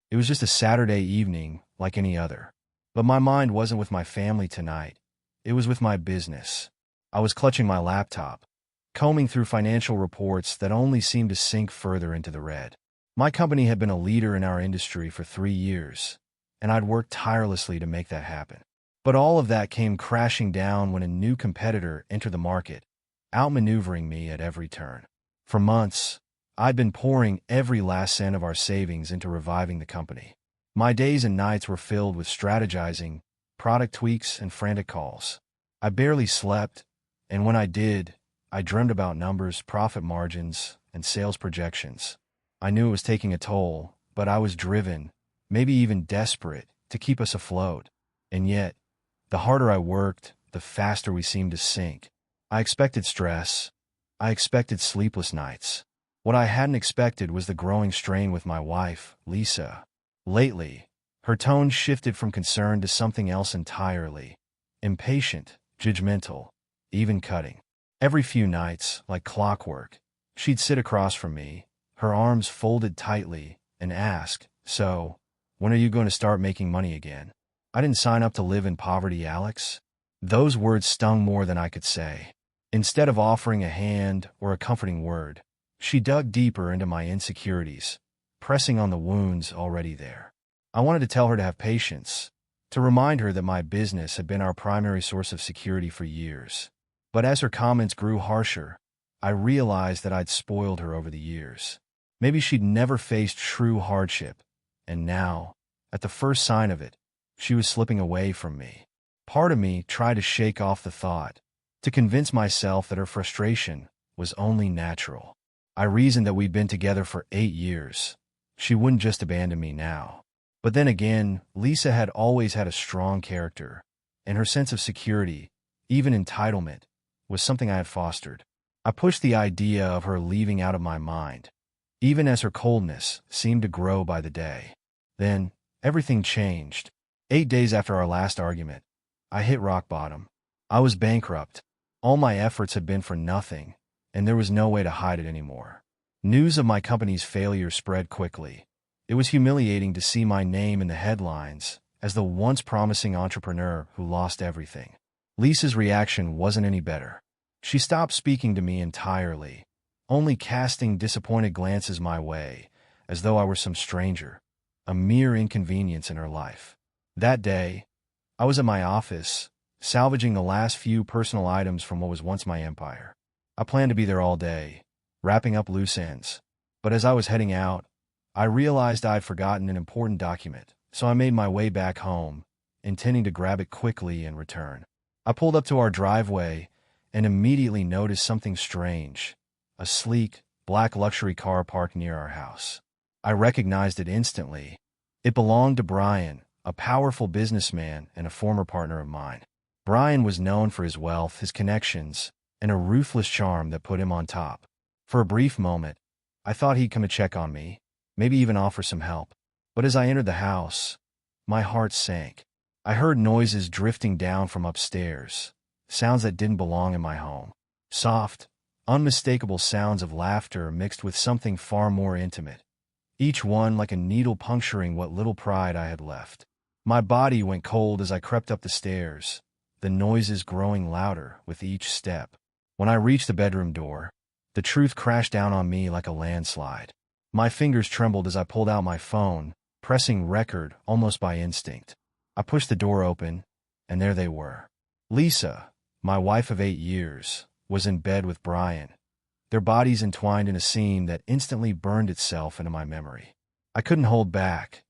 It was just a Saturday evening like any other. But my mind wasn't with my family tonight. It was with my business. I was clutching my laptop, combing through financial reports that only seemed to sink further into the red. My company had been a leader in our industry for 3 years, and I'd worked tirelessly to make that happen. But all of that came crashing down when a new competitor entered the market, outmaneuvering me at every turn. For months, I'd been pouring every last cent of our savings into reviving the company. My days and nights were filled with strategizing, product tweaks, and frantic calls. I barely slept, and when I did, I dreamed about numbers, profit margins, and sales projections. I knew it was taking a toll, but I was driven, maybe even desperate, to keep us afloat. And yet, the harder I worked, the faster we seemed to sink. I expected stress. I expected sleepless nights. What I hadn't expected was the growing strain with my wife, Lisa. Lately, her tone shifted from concern to something else entirely. Impatient, judgmental, even cutting. Every few nights, like clockwork, she'd sit across from me, her arms folded tightly, and ask, "So, when are you going to start making money again?" I didn't sign up to live in poverty, Alex. Those words stung more than I could say. Instead of offering a hand or a comforting word, she dug deeper into my insecurities, pressing on the wounds already there. I wanted to tell her to have patience, to remind her that my business had been our primary source of security for years. But as her comments grew harsher, I realized that I'd spoiled her over the years. Maybe she'd never faced true hardship, and now, at the first sign of it, she was slipping away from me. Part of me tried to shake off the thought, to convince myself that her frustration was only natural. I reasoned that we'd been together for 8 years. She wouldn't just abandon me now. But then again, Lisa had always had a strong character, and her sense of security, even entitlement, was something I had fostered. I pushed the idea of her leaving out of my mind, even as her coldness seemed to grow by the day. Then, everything changed. 8 days after our last argument, I hit rock bottom. I was bankrupt. All my efforts had been for nothing, and there was no way to hide it anymore. News of my company's failure spread quickly. It was humiliating to see my name in the headlines as the once promising entrepreneur who lost everything. Lisa's reaction wasn't any better. She stopped speaking to me entirely, only casting disappointed glances my way, as though I were some stranger, a mere inconvenience in her life. That day, I was at my office, salvaging the last few personal items from what was once my empire. I planned to be there all day, wrapping up loose ends. But as I was heading out, I realized I'd forgotten an important document, so I made my way back home, intending to grab it quickly and return. I pulled up to our driveway and immediately noticed something strange, a sleek, black luxury car parked near our house. I recognized it instantly. It belonged to Brian, a powerful businessman and a former partner of mine. Brian was known for his wealth, his connections, and a ruthless charm that put him on top. For a brief moment, I thought he'd come to check on me, maybe even offer some help. But as I entered the house, my heart sank. I heard noises drifting down from upstairs, sounds that didn't belong in my home. Soft, unmistakable sounds of laughter mixed with something far more intimate, each one like a needle puncturing what little pride I had left. My body went cold as I crept up the stairs, the noises growing louder with each step. When I reached the bedroom door, the truth crashed down on me like a landslide. My fingers trembled as I pulled out my phone, pressing record almost by instinct. I pushed the door open, and there they were. Lisa, my wife of 8 years, was in bed with Brian, their bodies entwined in a scene that instantly burned itself into my memory. I couldn't hold back.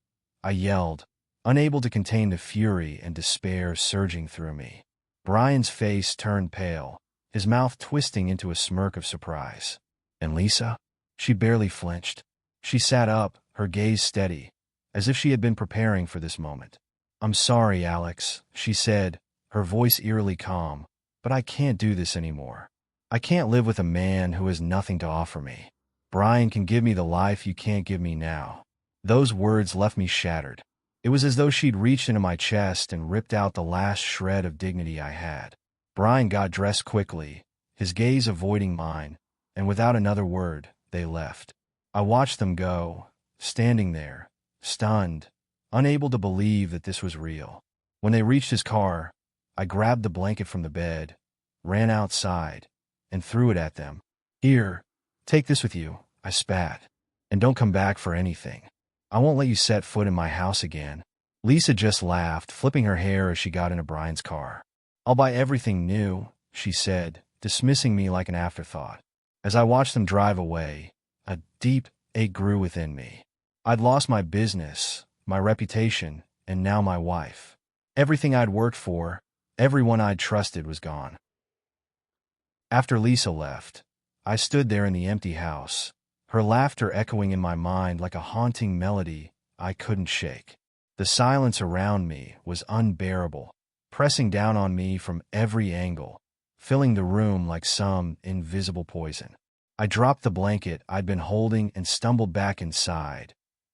I yelled, unable to contain the fury and despair surging through me. Brian's face turned pale, his mouth twisting into a smirk of surprise. And Lisa? She barely flinched. She sat up, her gaze steady, as if she had been preparing for this moment. "I'm sorry, Alex," she said, her voice eerily calm, "but I can't do this anymore. I can't live with a man who has nothing to offer me. Brian can give me the life you can't give me now." Those words left me shattered. It was as though she'd reached into my chest and ripped out the last shred of dignity I had. Brian got dressed quickly, his gaze avoiding mine, and without another word, they left. I watched them go, standing there, stunned, unable to believe that this was real. When they reached his car, I grabbed the blanket from the bed, ran outside, and threw it at them. "Here, take this with you," I spat, "and don't come back for anything. I won't let you set foot in my house again." Lisa just laughed, flipping her hair as she got into Brian's car. "I'll buy everything new," she said, dismissing me like an afterthought. As I watched them drive away, a deep ache grew within me. I'd lost my business, my reputation, and now my wife. Everything I'd worked for, everyone I'd trusted was gone. After Lisa left, I stood there in the empty house, her laughter echoing in my mind like a haunting melody I couldn't shake. The silence around me was unbearable, pressing down on me from every angle, filling the room like some invisible poison. I dropped the blanket I'd been holding and stumbled back inside,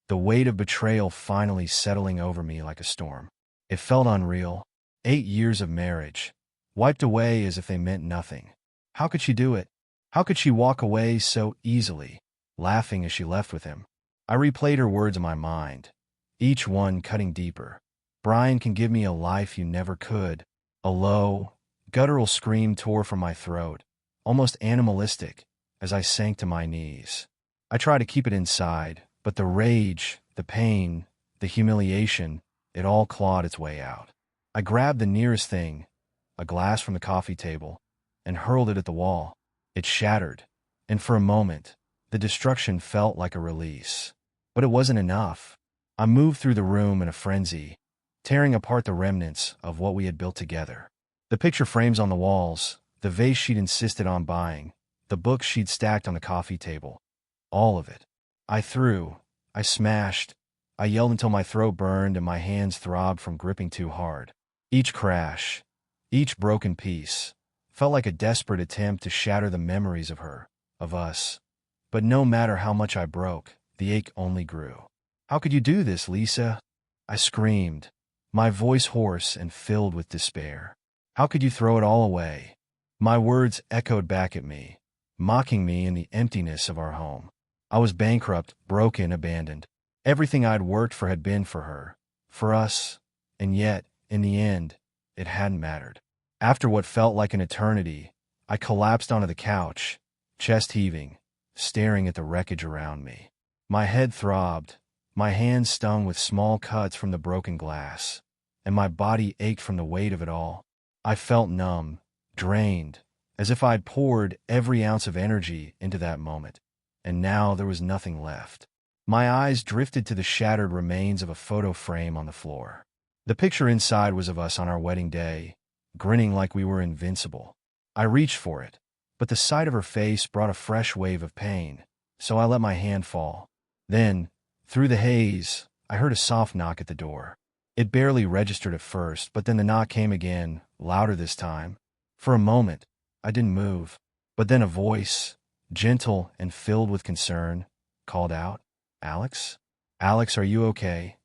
the weight of betrayal finally settling over me like a storm. It felt unreal. 8 years of marriage, wiped away as if they meant nothing. How could she do it? How could she walk away so easily, laughing as she left with him? I replayed her words in my mind, each one cutting deeper. "Brian can give me a life you never could." A low, guttural scream tore from my throat, almost animalistic, as I sank to my knees. I tried to keep it inside, but the rage, the pain, the humiliation, it all clawed its way out. I grabbed the nearest thing, a glass from the coffee table, and hurled it at the wall. It shattered, and for a moment, the destruction felt like a release. But it wasn't enough. I moved through the room in a frenzy, tearing apart the remnants of what we had built together. The picture frames on the walls, the vase she'd insisted on buying, the books she'd stacked on the coffee table. All of it. I threw, I smashed, I yelled until my throat burned and my hands throbbed from gripping too hard. Each crash, each broken piece, felt like a desperate attempt to shatter the memories of her, of us. But no matter how much I broke, the ache only grew. "How could you do this, Lisa?" I screamed, my voice hoarse and filled with despair. "How could you throw it all away?" My words echoed back at me, mocking me in the emptiness of our home. I was bankrupt, broken, abandoned. Everything I'd worked for had been for her, for us, and yet, in the end, it hadn't mattered. After what felt like an eternity, I collapsed onto the couch, chest heaving, staring at the wreckage around me. My head throbbed, my hands stung with small cuts from the broken glass, and my body ached from the weight of it all. I felt numb, drained, as if I'd poured every ounce of energy into that moment, and now there was nothing left. My eyes drifted to the shattered remains of a photo frame on the floor. The picture inside was of us on our wedding day, grinning like we were invincible. I reached for it, but the sight of her face brought a fresh wave of pain, so I let my hand fall. Then, through the haze, I heard a soft knock at the door. It barely registered at first, but then the knock came again, louder this time. For a moment, I didn't move, but then a voice, gentle and filled with concern, called out, "Alex? Alex, are you okay?"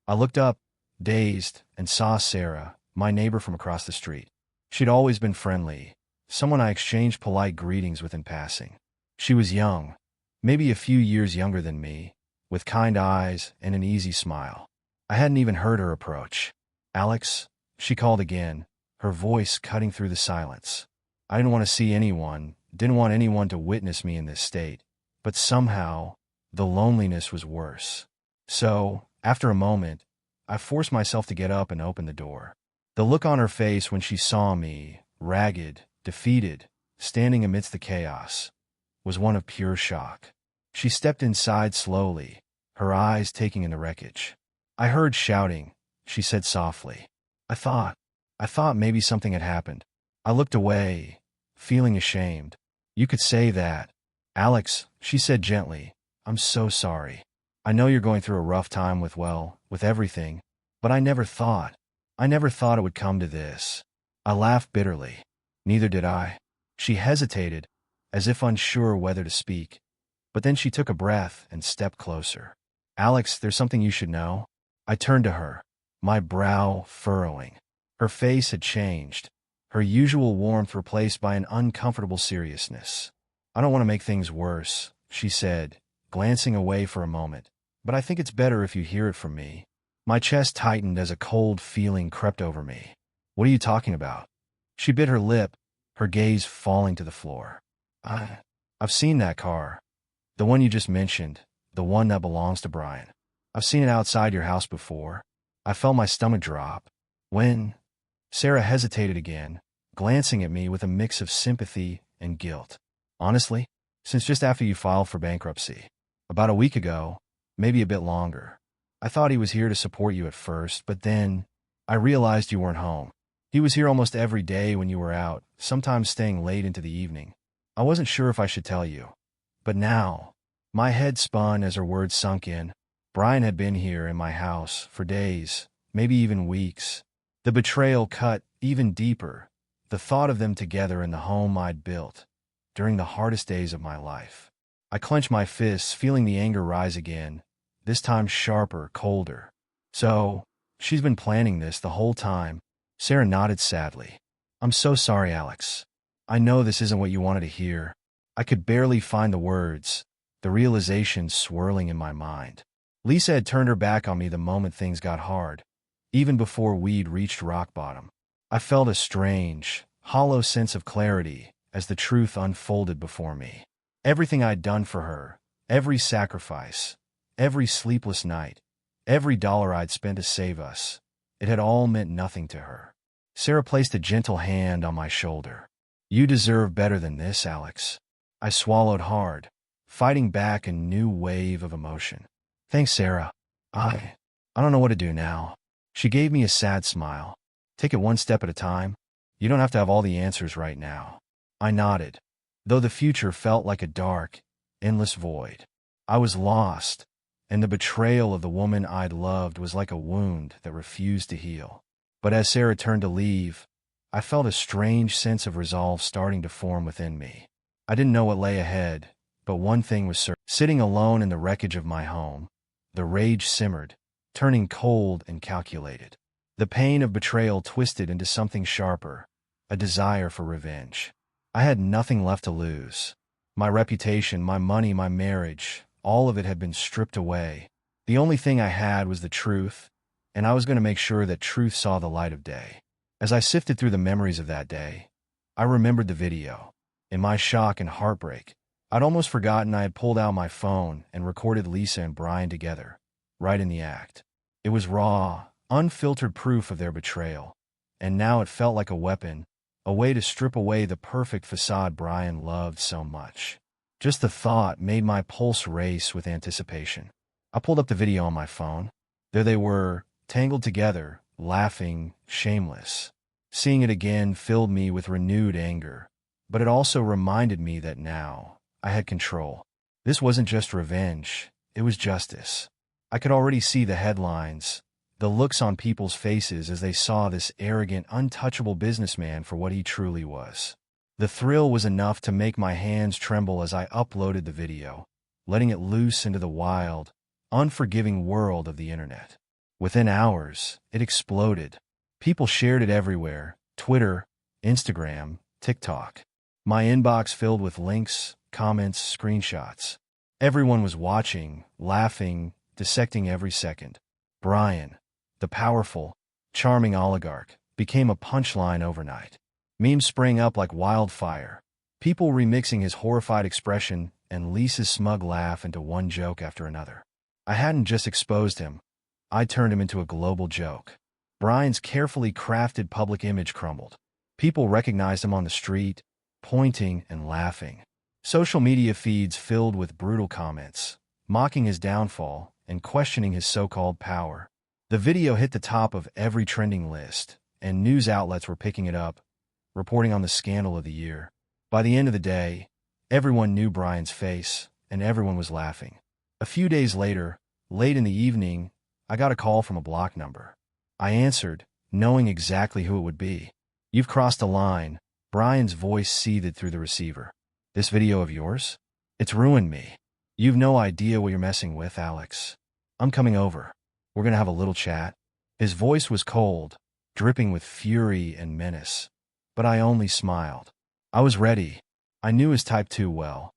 I looked up, dazed, and saw Sarah, my neighbor from across the street. She'd always been friendly, someone I exchanged polite greetings with in passing. She was young, maybe a few years younger than me, with kind eyes and an easy smile. I hadn't even heard her approach. "Alex," she called again, her voice cutting through the silence. I didn't want to see anyone, didn't want anyone to witness me in this state, but somehow, the loneliness was worse. So, after a moment, I forced myself to get up and open the door. The look on her face when she saw me, ragged, defeated, standing amidst the chaos, was one of pure shock. She stepped inside slowly, her eyes taking in the wreckage. "I heard shouting," she said softly. I thought maybe something had happened. I looked away, feeling ashamed. "You could say that." "Alex," she said gently, "I'm so sorry. I know you're going through a rough time with everything, but I never thought it would come to this." I laughed bitterly. "Neither did I." She hesitated, as if unsure whether to speak, but then she took a breath and stepped closer. "Alex, there's something you should know." I turned to her, my brow furrowing. Her face had changed, her usual warmth replaced by an uncomfortable seriousness. "I don't want to make things worse," she said, glancing away for a moment, but I think it's better if you hear it from me. My chest tightened as a cold feeling crept over me. What are you talking about? She bit her lip, her gaze falling to the floor. I've seen that car. The one you just mentioned, the one that belongs to Brian. I've seen it outside your house before. I felt my stomach drop. When? Sarah hesitated again, glancing at me with a mix of sympathy and guilt. Honestly, since just after you filed for bankruptcy. About a week ago, maybe a bit longer. I thought he was here to support you at first, but then I realized you weren't home. He was here almost every day when you were out, sometimes staying late into the evening. I wasn't sure if I should tell you. But now, my head spun as her words sunk in. Brian had been here in my house for days, maybe even weeks. The betrayal cut even deeper, the thought of them together in the home I'd built during the hardest days of my life. I clenched my fists, feeling the anger rise again, this time sharper, colder. So, she's been planning this the whole time. Sarah nodded sadly. I'm so sorry, Alex. I know this isn't what you wanted to hear. I could barely find the words, the realization swirling in my mind. Lisa had turned her back on me the moment things got hard, even before we'd reached rock bottom. I felt a strange, hollow sense of clarity as the truth unfolded before me. Everything I'd done for her, every sacrifice, every sleepless night, every dollar I'd spent to save us, it had all meant nothing to her. Sarah placed a gentle hand on my shoulder. You deserve better than this, Alex. I swallowed hard, fighting back a new wave of emotion. Thanks, Sarah. I don't know what to do now. She gave me a sad smile. Take it one step at a time. You don't have to have all the answers right now. I nodded, though the future felt like a dark, endless void. I was lost, and the betrayal of the woman I'd loved was like a wound that refused to heal. But as Sarah turned to leave, I felt a strange sense of resolve starting to form within me. I didn't know what lay ahead, but one thing was certain. Sitting alone in the wreckage of my home, the rage simmered, turning cold and calculated. The pain of betrayal twisted into something sharper, a desire for revenge. I had nothing left to lose. My reputation, my money, my marriage, all of it had been stripped away. The only thing I had was the truth, and I was going to make sure that truth saw the light of day. As I sifted through the memories of that day, I remembered the video. In my shock and heartbreak, I'd almost forgotten I had pulled out my phone and recorded Lisa and Brian together, right in the act. It was raw, unfiltered proof of their betrayal, and now it felt like a weapon, a way to strip away the perfect facade Brian loved so much. Just the thought made my pulse race with anticipation. I pulled up the video on my phone. There they were, tangled together, laughing, shameless. Seeing it again filled me with renewed anger, but it also reminded me that now I had control. This wasn't just revenge, it was justice. I could already see the headlines, the looks on people's faces as they saw this arrogant, untouchable businessman for what he truly was. The thrill was enough to make my hands tremble as I uploaded the video, letting it loose into the wild, unforgiving world of the internet. Within hours, it exploded. People shared it everywhere: Twitter, Instagram, TikTok. My inbox filled with links, comments, screenshots. Everyone was watching, laughing, dissecting every second. Brian, the powerful, charming oligarch, became a punchline overnight. Memes sprang up like wildfire, people remixing his horrified expression and Lisa's smug laugh into one joke after another. I hadn't just exposed him, I turned him into a global joke. Brian's carefully crafted public image crumbled. People recognized him on the street, pointing and laughing. Social media feeds filled with brutal comments, mocking his downfall and questioning his so-called power. The video hit the top of every trending list, and news outlets were picking it up, reporting on the scandal of the year. By the end of the day, everyone knew Brian's face, and everyone was laughing. A few days later, late in the evening, I got a call from a block number. I answered, knowing exactly who it would be. You've crossed a line. Brian's voice seethed through the receiver. This video of yours? It's ruined me. You've no idea what you're messing with, Alex. I'm coming over. We're going to have a little chat. His voice was cold, dripping with fury and menace. But I only smiled. I was ready. I knew his type too well.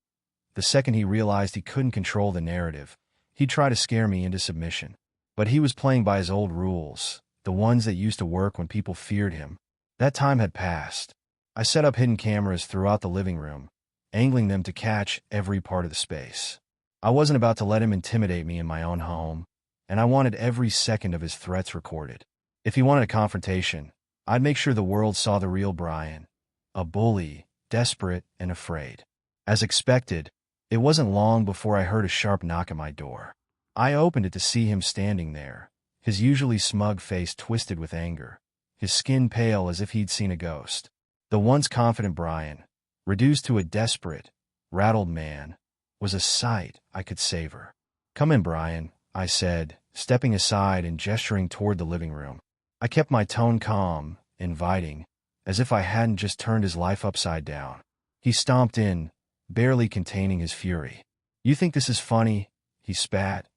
The second he realized he couldn't control the narrative, He'd try to scare me into submission. But he was playing by his old rules, the ones that used to work when people feared him. That time had passed. I set up hidden cameras throughout the living room, angling them to catch every part of the space. I wasn't about to let him intimidate me in my own home, and I wanted every second of his threats recorded. If he wanted a confrontation, I'd make sure the world saw the real Brian, a bully, desperate and afraid. As expected, it wasn't long before I heard a sharp knock at my door. I opened it to see him standing there, his usually smug face twisted with anger, his skin pale as if he'd seen a ghost. The once confident Brian, reduced to a desperate, rattled man, was a sight I could savor. "Come in, Brian," I said, stepping aside and gesturing toward the living room. I kept my tone calm, inviting, as if I hadn't just turned his life upside down. He stomped in, barely containing his fury. "You think this is funny?" he spat,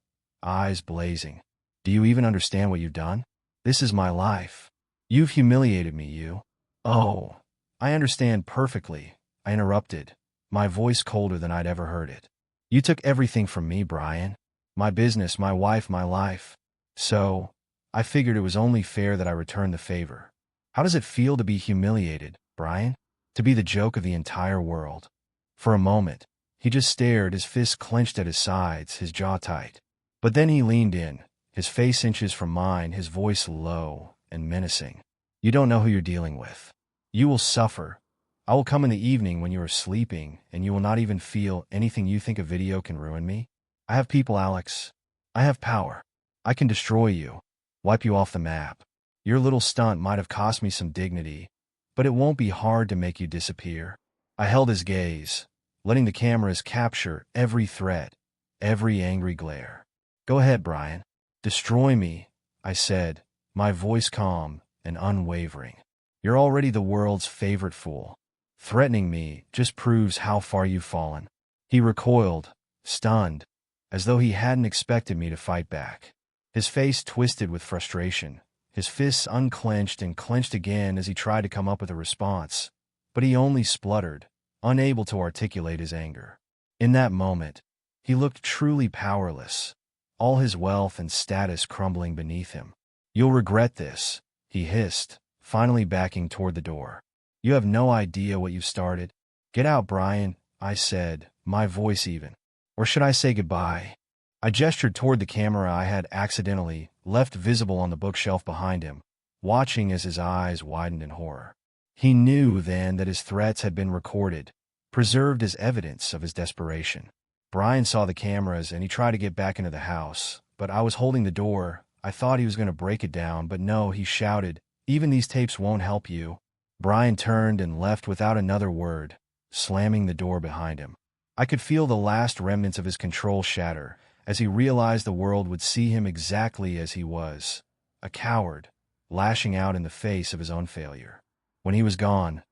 eyes blazing. "Do you even understand what you've done? This is my life. You've humiliated me, you." "Oh, I understand perfectly," I interrupted, my voice colder than I'd ever heard it. "You took everything from me, Brian. My business, my wife, my life. So, I figured it was only fair that I return the favor. How does it feel to be humiliated, Brian? To be the joke of the entire world?" For a moment, he just stared, his fists clenched at his sides, his jaw tight. But then he leaned in, his face inches from mine, his voice low and menacing. "You don't know who you're dealing with. You will suffer. I will come in the evening when you are sleeping, and you will not even feel anything. You think a video can ruin me? I have people, Alex. I have power. I can destroy you, wipe you off the map. Your little stunt might have cost me some dignity, but it won't be hard to make you disappear." I held his gaze, letting the cameras capture every threat, every angry glare. "Go ahead, Brian. Destroy me," I said, my voice calm and unwavering. "You're already the world's favorite fool. Threatening me just proves how far you've fallen." He recoiled, stunned, as though he hadn't expected me to fight back. His face twisted with frustration, his fists unclenched and clenched again as he tried to come up with a response, but he only spluttered, unable to articulate his anger. In that moment, he looked truly powerless, all his wealth and status crumbling beneath him. "You'll regret this," he hissed, finally backing toward the door. "You have no idea what you've started." "Get out, Brian," I said, my voice even. "Or should I say goodbye?" I gestured toward the camera I had accidentally left visible on the bookshelf behind him, watching as his eyes widened in horror. He knew then that his threats had been recorded, preserved as evidence of his desperation. Brian saw the cameras and he tried to get back into the house, but I was holding the door. I thought he was going to break it down, but no, he shouted, "Even these tapes won't help you." Brian turned and left without another word, slamming the door behind him. I could feel the last remnants of his control shatter as he realized the world would see him exactly as he was, a coward, lashing out in the face of his own failure. When he was gone,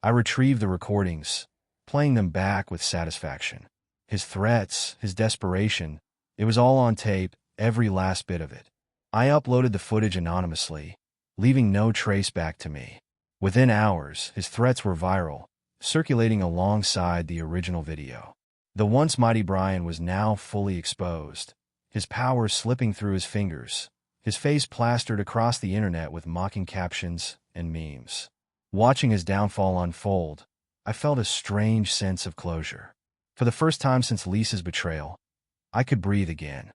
I retrieved the recordings, playing them back with satisfaction. His threats, his desperation, it was all on tape, every last bit of it. I uploaded the footage anonymously, leaving no trace back to me. Within hours, his threats were viral, circulating alongside the original video. The once mighty Brian was now fully exposed, his power slipping through his fingers, his face plastered across the internet with mocking captions and memes. Watching his downfall unfold, I felt a strange sense of closure. For the first time since Lisa's betrayal, I could breathe again.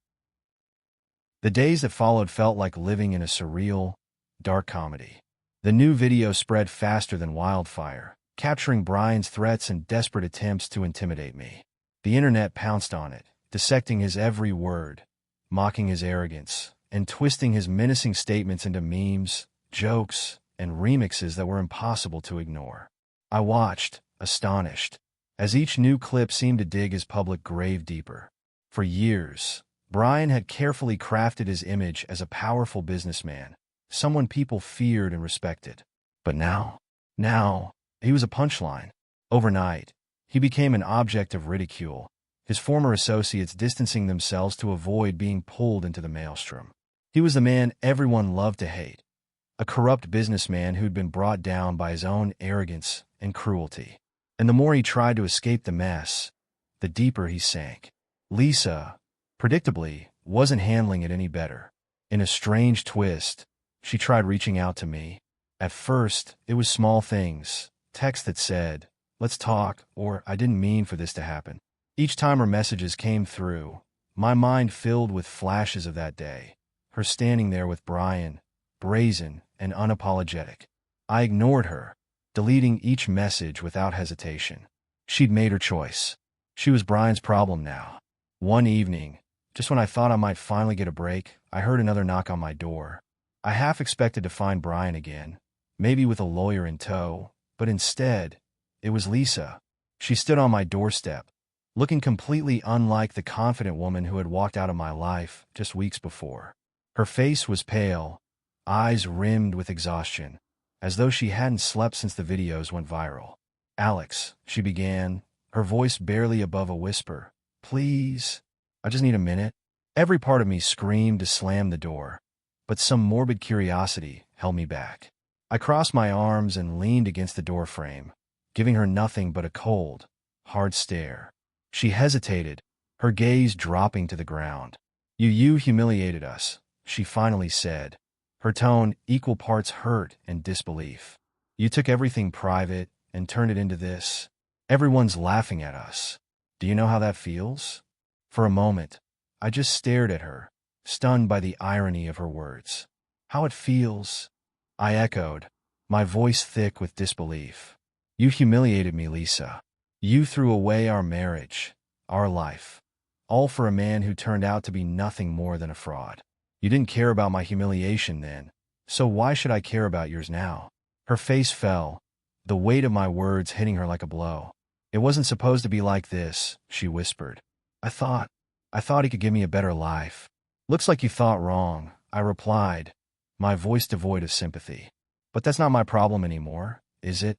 The days that followed felt like living in a surreal, dark comedy. The new video spread faster than wildfire, capturing Brian's threats and desperate attempts to intimidate me. The internet pounced on it, dissecting his every word, mocking his arrogance, and twisting his menacing statements into memes, jokes, and remixes that were impossible to ignore. I watched, astonished, as each new clip seemed to dig his public grave deeper. For years, Brian had carefully crafted his image as a powerful businessman, someone people feared and respected. But now, he was a punchline. Overnight, he became an object of ridicule, his former associates distancing themselves to avoid being pulled into the maelstrom. He was the man everyone loved to hate, a corrupt businessman who'd been brought down by his own arrogance and cruelty. And the more he tried to escape the mess, the deeper he sank. Lisa, predictably, wasn't handling it any better. In a strange twist, she tried reaching out to me. At first, it was small things, text that said, "Let's talk," or "I didn't mean for this to happen." Each time her messages came through, my mind filled with flashes of that day, her standing there with Brian, brazen and unapologetic. I ignored her, deleting each message without hesitation. She'd made her choice. She was Brian's problem now. One evening, just when I thought I might finally get a break, I heard another knock on my door. I half expected to find Brian again, maybe with a lawyer in tow, but instead, it was Lisa. She stood on my doorstep, looking completely unlike the confident woman who had walked out of my life just weeks before. Her face was pale, eyes rimmed with exhaustion, as though she hadn't slept since the videos went viral. "Alex," she began, her voice barely above a whisper. "Please, I just need a minute." Every part of me screamed to slam the door, but some morbid curiosity held me back. I crossed my arms and leaned against the doorframe, giving her nothing but a cold, hard stare. She hesitated, her gaze dropping to the ground. You humiliated us," she finally said, her tone equal parts hurt and disbelief. "You took everything private and turned it into this. Everyone's laughing at us. Do you know how that feels?" For a moment, I just stared at her, stunned by the irony of her words. "How it feels?" I echoed, my voice thick with disbelief. "You humiliated me, Lisa. You threw away our marriage, our life, all for a man who turned out to be nothing more than a fraud. You didn't care about my humiliation then, so why should I care about yours now?" Her face fell, the weight of my words hitting her like a blow. "It wasn't supposed to be like this," she whispered. I thought he could give me a better life." "Looks like you thought wrong," I replied, my voice devoid of sympathy. "But that's not my problem anymore, is it?"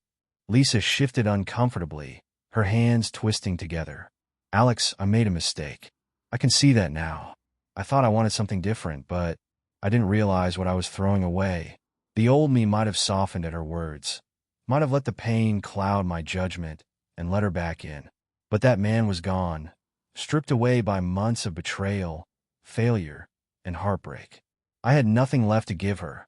Lisa shifted uncomfortably, her hands twisting together. "Alex, I made a mistake. I can see that now. I thought I wanted something different, but I didn't realize what I was throwing away." The old me might have softened at her words, might have let the pain cloud my judgment and let her back in. But that man was gone, stripped away by months of betrayal, failure, and heartbreak. I had nothing left to give her,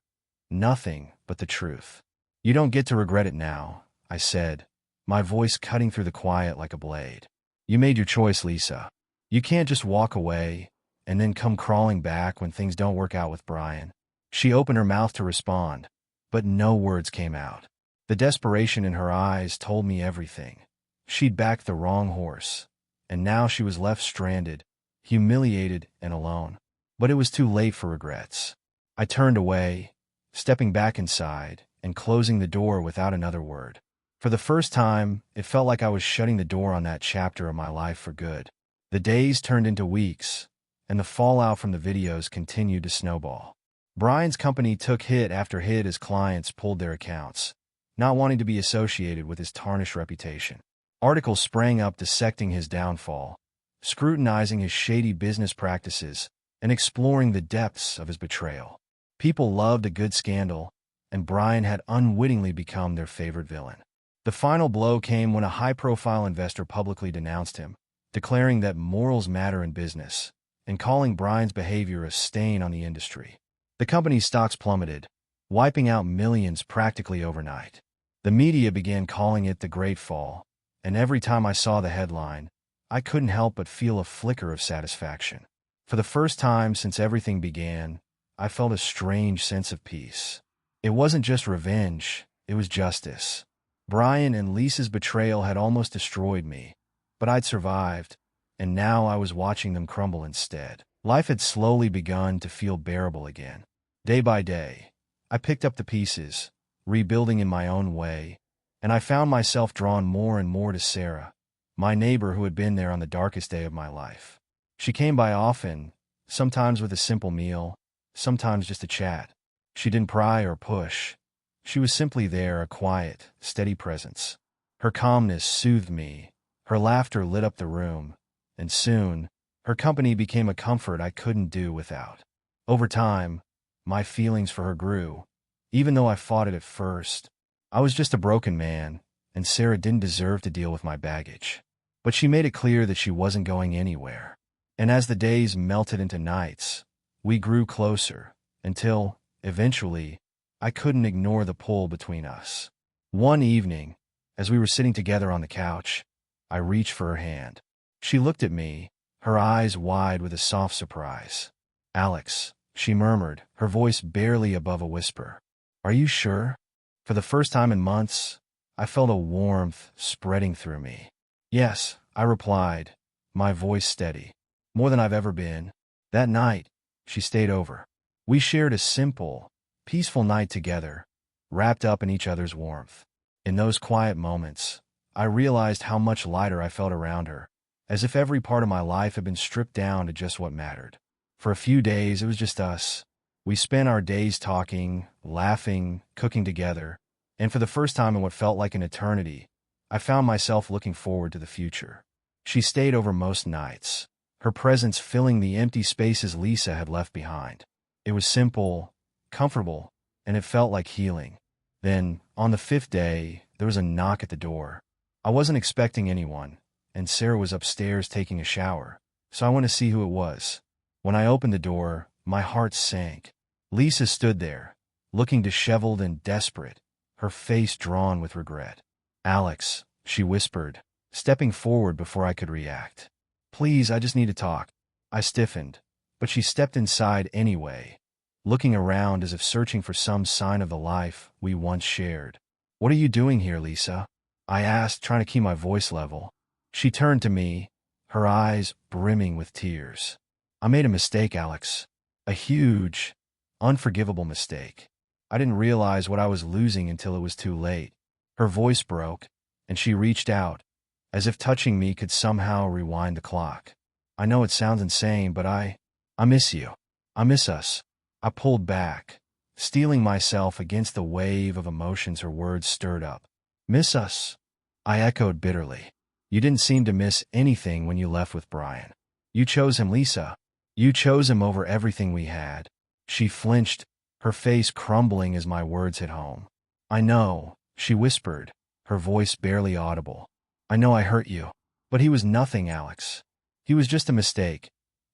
nothing but the truth. "You don't get to regret it now," I said, my voice cutting through the quiet like a blade. "You made your choice, Lisa. You can't just walk away and then come crawling back when things don't work out with Brian." She opened her mouth to respond, but no words came out. The desperation in her eyes told me everything. She'd backed the wrong horse, and now she was left stranded, humiliated and alone. But it was too late for regrets. I turned away, stepping back inside and closing the door without another word. For the first time, it felt like I was shutting the door on that chapter of my life for good. The days turned into weeks, and the fallout from the videos continued to snowball. Brian's company took hit after hit as clients pulled their accounts, not wanting to be associated with his tarnished reputation. Articles sprang up dissecting his downfall, scrutinizing his shady business practices, and exploring the depths of his betrayal. People loved a good scandal, and Brian had unwittingly become their favorite villain. The final blow came when a high-profile investor publicly denounced him, declaring that morals matter in business, and calling Brian's behavior a stain on the industry. The company's stocks plummeted, wiping out millions practically overnight. The media began calling it the Great Fall, and every time I saw the headline, I couldn't help but feel a flicker of satisfaction. For the first time since everything began, I felt a strange sense of peace. It wasn't just revenge, it was justice. Brian and Lisa's betrayal had almost destroyed me, but I'd survived, and now I was watching them crumble instead. Life had slowly begun to feel bearable again. Day by day, I picked up the pieces, rebuilding in my own way, and I found myself drawn more and more to Sarah, my neighbor who had been there on the darkest day of my life. She came by often, sometimes with a simple meal, sometimes just a chat. She didn't pry or push. She was simply there, a quiet, steady presence. Her calmness soothed me, her laughter lit up the room, and soon, her company became a comfort I couldn't do without. Over time, my feelings for her grew. Even though I fought it at first, I was just a broken man, and Sarah didn't deserve to deal with my baggage. But she made it clear that she wasn't going anywhere. And as the days melted into nights, we grew closer, until, eventually, I couldn't ignore the pull between us. One evening, as we were sitting together on the couch, I reached for her hand. She looked at me, her eyes wide with a soft surprise. "Alex," she murmured, her voice barely above a whisper. "Are you sure?" For the first time in months, I felt a warmth spreading through me. "Yes," I replied, my voice steady. "More than I've ever been." That night, she stayed over. We shared a simple, peaceful night together, wrapped up in each other's warmth. In those quiet moments, I realized how much lighter I felt around her, as if every part of my life had been stripped down to just what mattered. For a few days, it was just us. We spent our days talking, laughing, cooking together, and for the first time in what felt like an eternity, I found myself looking forward to the future. She stayed over most nights, her presence filling the empty spaces Lisa had left behind. It was simple, comfortable, and it felt like healing. Then, on the fifth day, there was a knock at the door. I wasn't expecting anyone, and Sarah was upstairs taking a shower, so I went to see who it was. When I opened the door, my heart sank. Lisa stood there, looking disheveled and desperate, her face drawn with regret. "Alex," she whispered, stepping forward before I could react. "Please, I just need to talk." I stiffened, but she stepped inside anyway, looking around as if searching for some sign of the life we once shared. "What are you doing here, Lisa?" I asked, trying to keep my voice level. She turned to me, her eyes brimming with tears. "I made a mistake, Alex. A huge, unforgivable mistake. I didn't realize what I was losing until it was too late." Her voice broke, and she reached out, as if touching me could somehow rewind the clock. "I know it sounds insane, but I miss you. I miss us." I pulled back, steeling myself against the wave of emotions her words stirred up. "Miss us?" I echoed bitterly. "You didn't seem to miss anything when you left with Brian. You chose him, Lisa. You chose him over everything we had." She flinched, her face crumbling as my words hit home. "I know," she whispered, her voice barely audible. "I know I hurt you. But he was nothing, Alex. He was just a mistake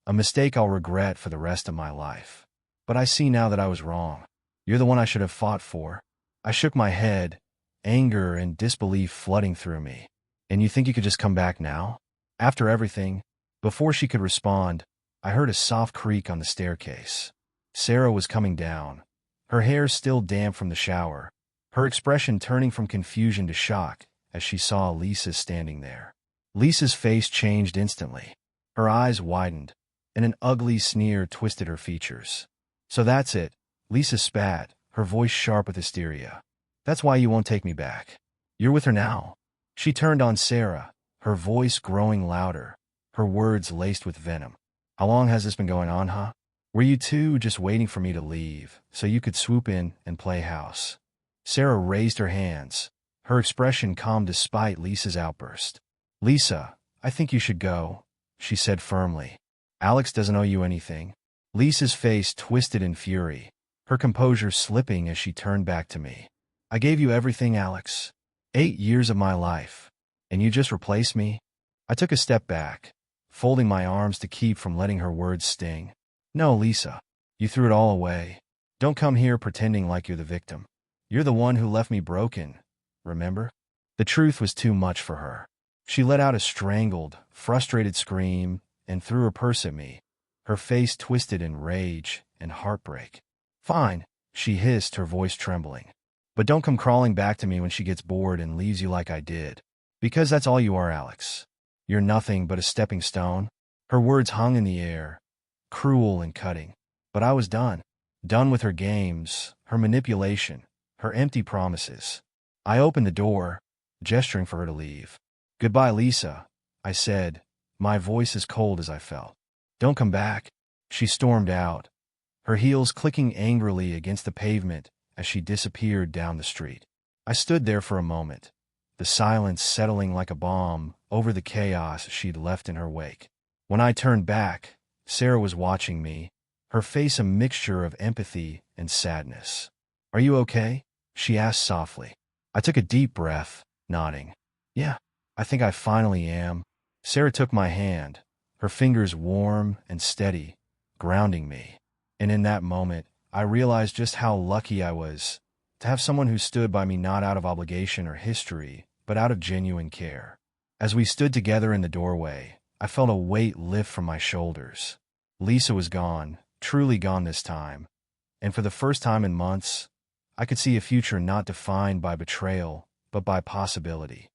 I'll regret for the rest of my life. But I see now that I was wrong. You're the one I should have fought for." I shook my head, anger and disbelief flooding through me. "And you think you could just come back now? After everything?" Before she could respond, I heard a soft creak on the staircase. Sarah was coming down, her hair still damp from the shower, her expression turning from confusion to shock as she saw Lisa standing there. Lisa's face changed instantly. Her eyes widened, and an ugly sneer twisted her features. "So that's it," Lisa spat, her voice sharp with hysteria. "That's why you won't take me back. You're with her now." She turned on Sarah, her voice growing louder, her words laced with venom. "How long has this been going on, huh? Were you two just waiting for me to leave, so you could swoop in and play house?" Sarah raised her hands, her expression calm despite Lisa's outburst. "Lisa, I think you should go," she said firmly. "Alex doesn't owe you anything." Lisa's face twisted in fury, her composure slipping as she turned back to me. "I gave you everything, Alex. 8 years of my life. And you just replaced me?" I took a step back, folding my arms to keep from letting her words sting. "No, Lisa. You threw it all away. Don't come here pretending like you're the victim. You're the one who left me broken, remember?" The truth was too much for her. She let out a strangled, frustrated scream and threw her purse at me, her face twisted in rage and heartbreak. "Fine," she hissed, her voice trembling. "But don't come crawling back to me when she gets bored and leaves you like I did. Because that's all you are, Alex. You're nothing but a stepping stone." Her words hung in the air, cruel and cutting. But I was done. Done with her games, her manipulation, her empty promises. I opened the door, gesturing for her to leave. "Goodbye, Lisa," I said, my voice as cold as I felt. "Don't come back." She stormed out, her heels clicking angrily against the pavement as she disappeared down the street. I stood there for a moment, the silence settling like a bomb over the chaos she'd left in her wake. When I turned back, Sarah was watching me, her face a mixture of empathy and sadness. "Are you okay?" she asked softly. I took a deep breath, nodding. "Yeah, I think I finally am." Sarah took my hand, her fingers warm and steady, grounding me. And in that moment, I realized just how lucky I was to have someone who stood by me not out of obligation or history, but out of genuine care. As we stood together in the doorway, I felt a weight lift from my shoulders. Lisa was gone, truly gone this time, and for the first time in months, I could see a future not defined by betrayal, but by possibility.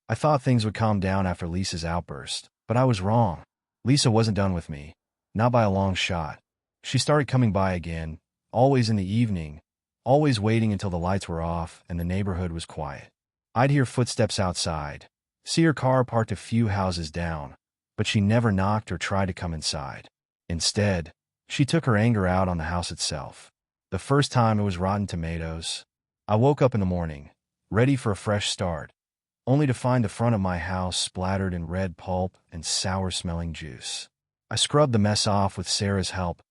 I thought things would calm down after Lisa's outburst, but I was wrong. Lisa wasn't done with me, not by a long shot. She started coming by again, always in the evening, always waiting until the lights were off and the neighborhood was quiet. I'd hear footsteps outside, see her car parked a few houses down, but she never knocked or tried to come inside. Instead, she took her anger out on the house itself. The first time it was rotten tomatoes. I woke up in the morning, ready for a fresh start, only to find the front of my house splattered in red pulp and sour-smelling juice. I scrubbed the mess off with Sarah's help,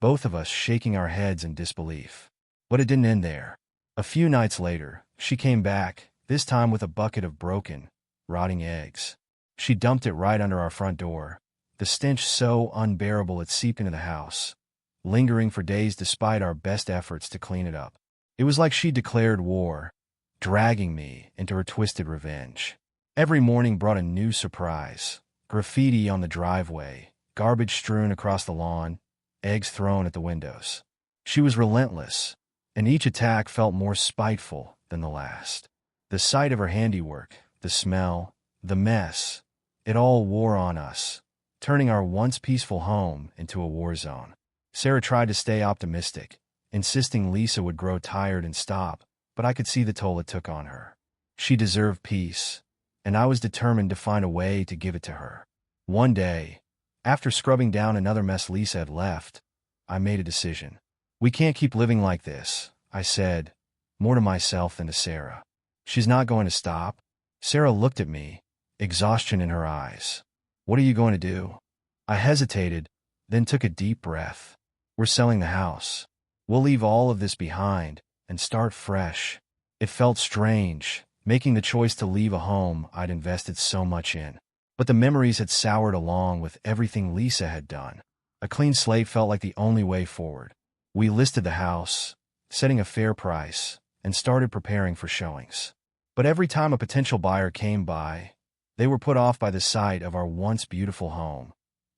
both of us shaking our heads in disbelief. But it didn't end there. A few nights later, she came back, this time with a bucket of broken, rotting eggs. She dumped it right under our front door, the stench so unbearable it seeped into the house, lingering for days despite our best efforts to clean it up. It was like she declared war, dragging me into her twisted revenge. Every morning brought a new surprise: graffiti on the driveway, garbage strewn across the lawn, eggs thrown at the windows. She was relentless, and each attack felt more spiteful than the last. The sight of her handiwork, the smell, the mess, it all wore on us, turning our once peaceful home into a war zone. Sarah tried to stay optimistic, insisting Lisa would grow tired and stop, but I could see the toll it took on her. She deserved peace, and I was determined to find a way to give it to her. One day, after scrubbing down another mess Lisa had left, I made a decision. We can't keep living like this, I said, more to myself than to Sarah. She's not going to stop. Sarah looked at me, exhaustion in her eyes. What are you going to do? I hesitated, then took a deep breath. We're selling the house. We'll leave all of this behind and start fresh. It felt strange, making the choice to leave a home I'd invested so much in. But the memories had soured along with everything Lisa had done. A clean slate felt like the only way forward. We listed the house, setting a fair price, and started preparing for showings. But every time a potential buyer came by, they were put off by the sight of our once beautiful home,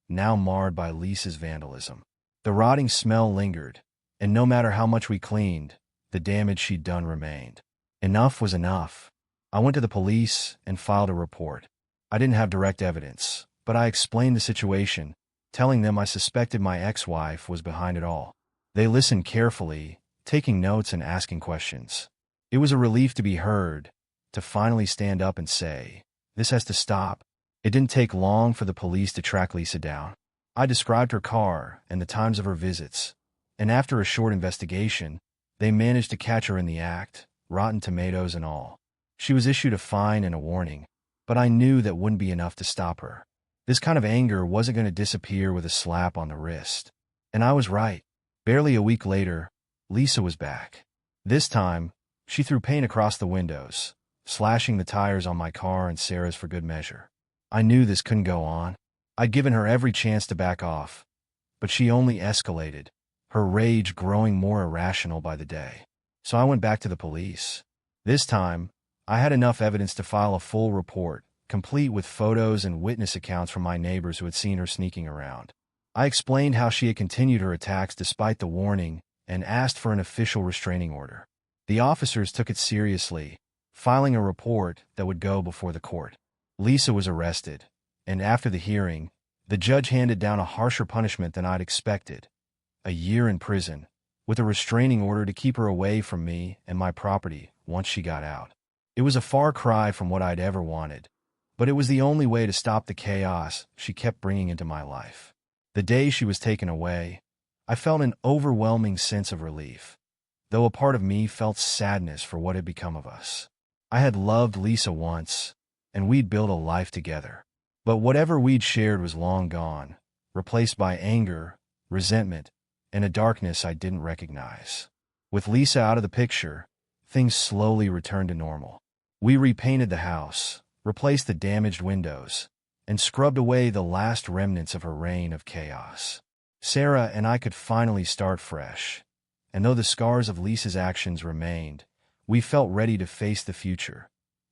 now marred by Lisa's vandalism. The rotting smell lingered, and no matter how much we cleaned, the damage she'd done remained. Enough was enough. I went to the police and filed a report. I didn't have direct evidence, but I explained the situation, telling them I suspected my ex-wife was behind it all. They listened carefully, taking notes and asking questions. It was a relief to be heard, to finally stand up and say, "This has to stop." It didn't take long for the police to track Lisa down. I described her car and the times of her visits, and after a short investigation, they managed to catch her in the act, rotten tomatoes and all. She was issued a fine and a warning, but I knew that wouldn't be enough to stop her. This kind of anger wasn't going to disappear with a slap on the wrist. And I was right. Barely a week later, Lisa was back. This time, she threw paint across the windows, slashing the tires on my car and Sarah's for good measure. I knew this couldn't go on. I'd given her every chance to back off, but she only escalated, her rage growing more irrational by the day. So I went back to the police. This time, I had enough evidence to file a full report, complete with photos and witness accounts from my neighbors who had seen her sneaking around. I explained how she had continued her attacks despite the warning and asked for an official restraining order. The officers took it seriously, filing a report that would go before the court. Lisa was arrested, and after the hearing, the judge handed down a harsher punishment than I'd expected: a year in prison, with a restraining order to keep her away from me and my property once she got out. It was a far cry from what I'd ever wanted, but it was the only way to stop the chaos she kept bringing into my life. The day she was taken away, I felt an overwhelming sense of relief, though a part of me felt sadness for what had become of us. I had loved Lisa once, and we'd built a life together. But whatever we'd shared was long gone, replaced by anger, resentment, and a darkness I didn't recognize. With Lisa out of the picture, things slowly returned to normal. We repainted the house, replaced the damaged windows, and scrubbed away the last remnants of her reign of chaos. Sarah and I could finally start fresh, and though the scars of Lisa's actions remained, we felt ready to face the future,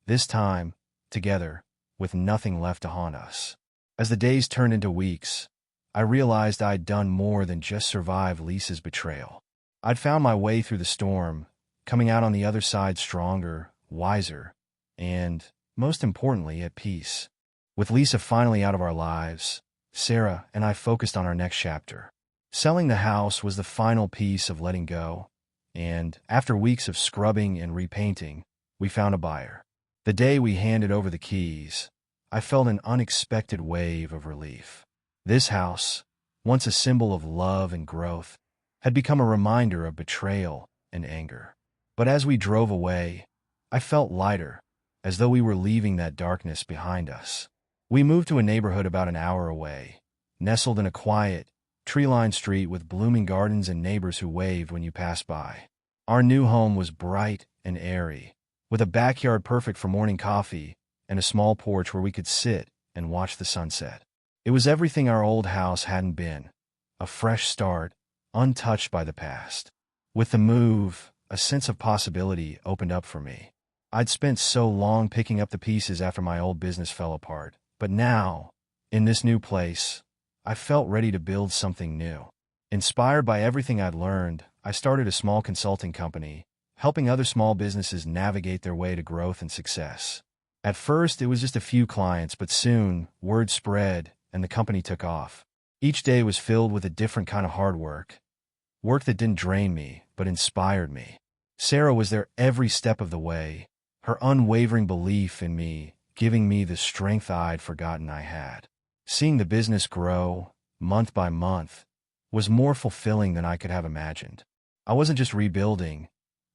this time, together, with nothing left to haunt us. As the days turned into weeks, I realized I'd done more than just survive Lisa's betrayal. I'd found my way through the storm, coming out on the other side stronger, wiser, and, most importantly, at peace. With Lisa finally out of our lives, Sarah and I focused on our next chapter. Selling the house was the final piece of letting go, and, after weeks of scrubbing and repainting, we found a buyer. The day we handed over the keys, I felt an unexpected wave of relief. This house, once a symbol of love and growth, had become a reminder of betrayal and anger. But as we drove away, I felt lighter, as though we were leaving that darkness behind us. We moved to a neighborhood about an hour away, nestled in a quiet, tree-lined street with blooming gardens and neighbors who waved when you passed by. Our new home was bright and airy, with a backyard perfect for morning coffee and a small porch where we could sit and watch the sunset. It was everything our old house hadn't been, a fresh start, untouched by the past. With the move, a sense of possibility opened up for me. I'd spent so long picking up the pieces after my old business fell apart, but now, in this new place, I felt ready to build something new. Inspired by everything I'd learned, I started a small consulting company, helping other small businesses navigate their way to growth and success. At first, it was just a few clients, but soon, word spread, and the company took off. Each day was filled with a different kind of hard work that didn't drain me, but inspired me. Sarah was there every step of the way, her unwavering belief in me giving me the strength I'd forgotten I had. Seeing the business grow, month by month, was more fulfilling than I could have imagined. I wasn't just rebuilding,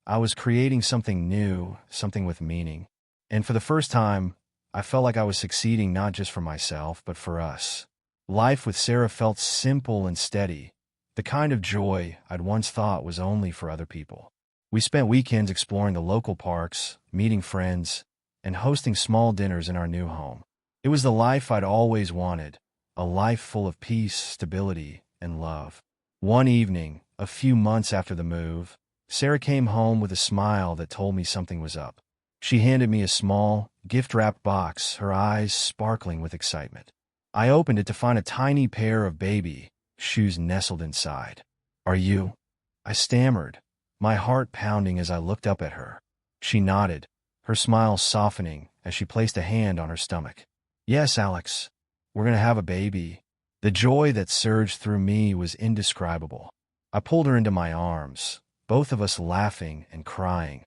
I was creating something new, something with meaning. And for the first time, I felt like I was succeeding not just for myself, but for us. Life with Sarah felt simple and steady, the kind of joy I'd once thought was only for other people. We spent weekends exploring the local parks, meeting friends, and hosting small dinners in our new home. It was the life I'd always wanted, a life full of peace, stability, and love. One evening, a few months after the move, Sarah came home with a smile that told me something was up. She handed me a small, gift-wrapped box, her eyes sparkling with excitement. I opened it to find a tiny pair of baby shoes nestled inside. "Are you?" I stammered, my heart pounding as I looked up at her. She nodded, her smile softening as she placed a hand on her stomach. "Yes, Alex, we're going to have a baby." The joy that surged through me was indescribable. I pulled her into my arms, both of us laughing and crying,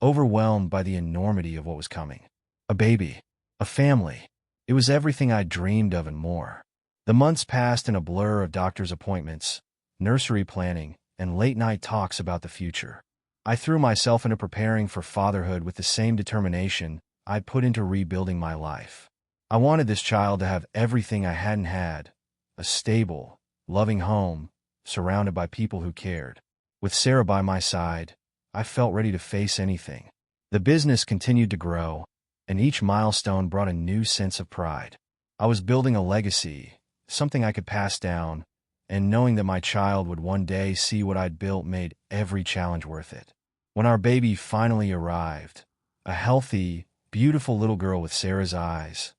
overwhelmed by the enormity of what was coming. A baby, a family. It was everything I dreamed of and more. The months passed in a blur of doctor's appointments, nursery planning, and late-night talks about the future. I threw myself into preparing for fatherhood with the same determination I'd put into rebuilding my life. I wanted this child to have everything I hadn't had, a stable, loving home, surrounded by people who cared. With Sarah by my side, I felt ready to face anything. The business continued to grow, and each milestone brought a new sense of pride. I was building a legacy, something I could pass down, and knowing that my child would one day see what I'd built made every challenge worth it. When our baby finally arrived, a healthy, beautiful little girl with Sarah's eyes,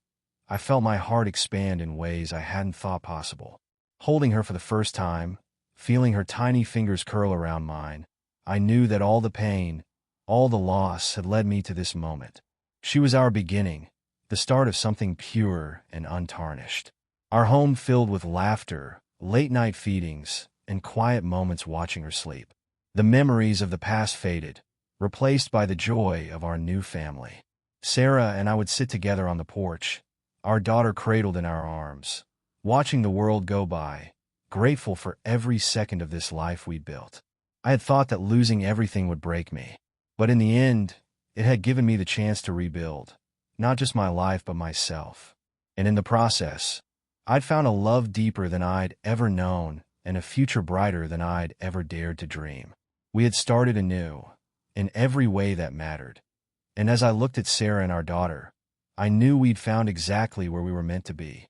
I felt my heart expand in ways I hadn't thought possible. Holding her for the first time, feeling her tiny fingers curl around mine, I knew that all the pain, all the loss had led me to this moment. She was our beginning, the start of something pure and untarnished. Our home filled with laughter, late-night feedings, and quiet moments watching her sleep. The memories of the past faded, replaced by the joy of our new family. Sarah and I would sit together on the porch, our daughter cradled in our arms, watching the world go by, grateful for every second of this life we'd built. I had thought that losing everything would break me, but in the end, it had given me the chance to rebuild, not just my life but myself. And in the process, I'd found a love deeper than I'd ever known and a future brighter than I'd ever dared to dream. We had started anew, in every way that mattered. And as I looked at Sarah and our daughter, I knew we'd found exactly where we were meant to be.